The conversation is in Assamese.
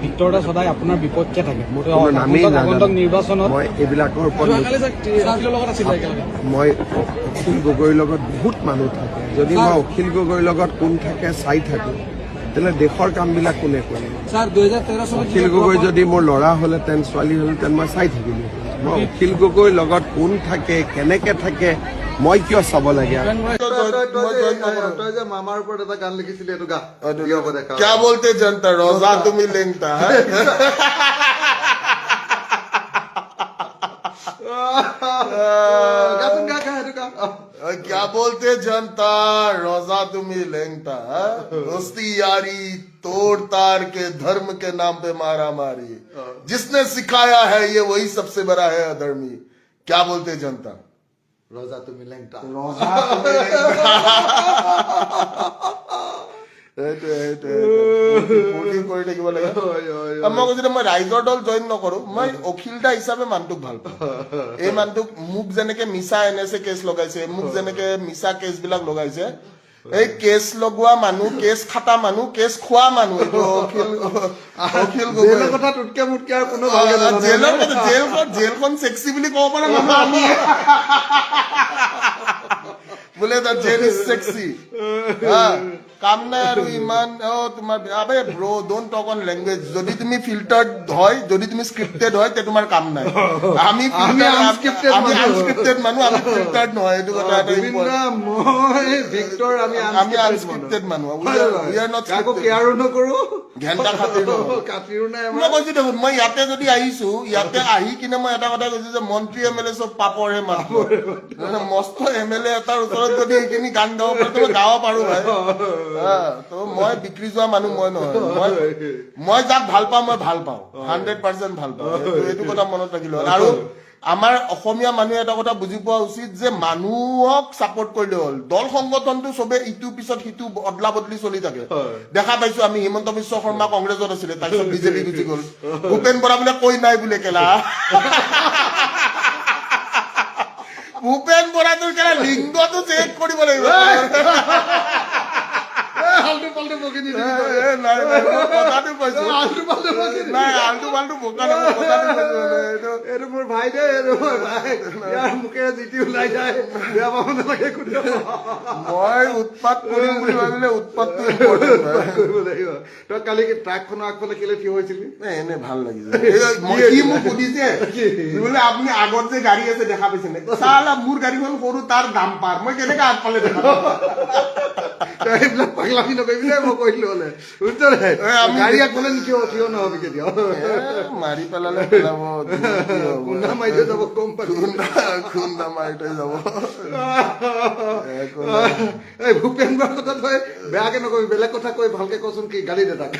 ভিক্টৰ দাস সদায় আপোনাৰ বিপক্ষে থাকে আগন্তুক নিৰ্বাচনত মই এইবিলাকৰ ওপৰত মই অখিল গগৈৰ লগত বহুত মানুহ থাকে যদি মই অখিল গগৈৰ লগত কোন থাকে চাই থাকো তেনে দেশৰ কামবিলাক কোনে কৰিম অখিল গগৈ যদি মোৰ ল'ৰা হ'লেহেঁতেন ছোৱালী হ'লেহেঁতেন মই চাই থাকিলো মই অখিল গগৈৰ লগত কোন থাকে কেনেকে থাকে মই কিয় চাব লাগে মামাৰ ওপৰত এটা গান লিখিছিলে এইটো গা क्या बोलते जनता रोजा तुम्हें लेंगता है क्या बोलते जनता रोजा तुम्हें लेंगता है दोस्ती यारी तोड़ तार के धर्म के नाम पे मारा मारी जिसने सिखाया है ये वही सबसे बड़ा है अधर्मी क्या बोलते जनता रोजा तुम्हें लेंगता মই ৰাইজৰ দল জইন নকৰো মই অখিল দা হিচাপে মানুহটোক ভাল পাওঁ এই মানুহটোক মোক যেনেকে মিছা NSA কেছ লগাইছে মোক যেনেকে মিছা কেছ বিলাক লগাইছে এই কেছ লগোৱা মানুহ কেছ খাটা মানুহ কেছ খোৱা মানুহ এইটো অখিল গগৈ কথা টুটকে মুটকে আৰু কোনো জেলখন সেক্সি বুলি ক'ব পৰা মানুহ আমি বোলে দা জেল ইজ সেক্সি কাম নাই আৰু ইমান তোমাৰ আবে bro don't talk on language যদি তুমি ফিল্টাৰ্ড হয় যদি তুমি স্ক্ৰিপ্টেড হয় তে তোমাৰ কাম নাই আমি আনস্ক্ৰিপ্টেড মানুহ আমি ফিল্টাৰ্ড নহয় এইটো কথা মই ভিক্টৰ আমি আনস্ক্ৰিপ্টেড মানুহ উই আৰ নট কাকো কেয়াৰো নকৰো ঘণ্টা খাতিৰো নাই মই কৈছো দেখোন মই ইয়াতে যদি আহিছো ইয়াতে আহি কিনে মই এটা কথা কৈছো যে মন্ত্ৰী MLA চব পাপৰহে মাত্ৰ মস্ত MLA এটাৰ ওচৰত যদি এইখিনি গান গাব পাৰো তো গাব পাৰো ভাই তো মই বিক্ৰী যোৱা মানুহ মই নহয় মই যাক ভাল পাওঁ মই ভাল পাওঁ 100% ভাল পাওঁ এইটো কথা মনত ৰাখিলো আৰু আমাৰ অসমীয়া মানুহে এটা কথা বুজি পোৱা উচিত যে মানুহক সাপোৰ্ট কৰিলে হ'ল দল সংগঠনটো সবে ইটো পিছত সিটো বদলা বদলি চলি থাকে দেখা পাইছো আমি হিমন্ত বিশ্ব শৰ্মা কংগ্ৰেছত আছিলে তাৰপিছত বিজেপি গুচি গ'ল ভূপেন বৰা বোলে কৈ নাই বোলে কেলা ভূপেন বৰাটোৰ কেলা লিংগটো চেক কৰিব লাগিব আলটু পালটু বকি দি নাই কথাটো কৈছো নাই আলটু পালটু বোকা এইটো মোৰ ভাই দে ইয়াৰ মুখেৰে জিতি ওলাই যায় বেয়া পাব নালাগে মই উৎপাত কৰিম বুলি ভাবিলে উৎপাতটো কৰিব লাগিব তই কালি ট্ৰাকখনৰ আগফালে কেলে থিয় হৈছিলি এনে ভাল লাগিছে কি মোক সুধিছে বোলে আপুনি আগত যে গাড়ী আছে দেখা পাইছে নে চালা মোৰ গাড়ীখন সৰু তাৰ দাম পাৰ মই কেনেকে আগফালে দেখা এইবিলাক পাগলামি নকৰিবি দে মই কৈছিলো হলে গাড়ী আগফালে থিয় নহবি কেতিয়াও মাৰি পেলালে পেলাব খুন্দা মাৰি থৈ যাব কম পাবি খুন্দা মাৰি থৈ যাব এই ভূপেন বৰাৰ কথা তই বেয়াকে নকবি বেলেগ কথা কৈ ভালকে কচোন কি গালি দে তাক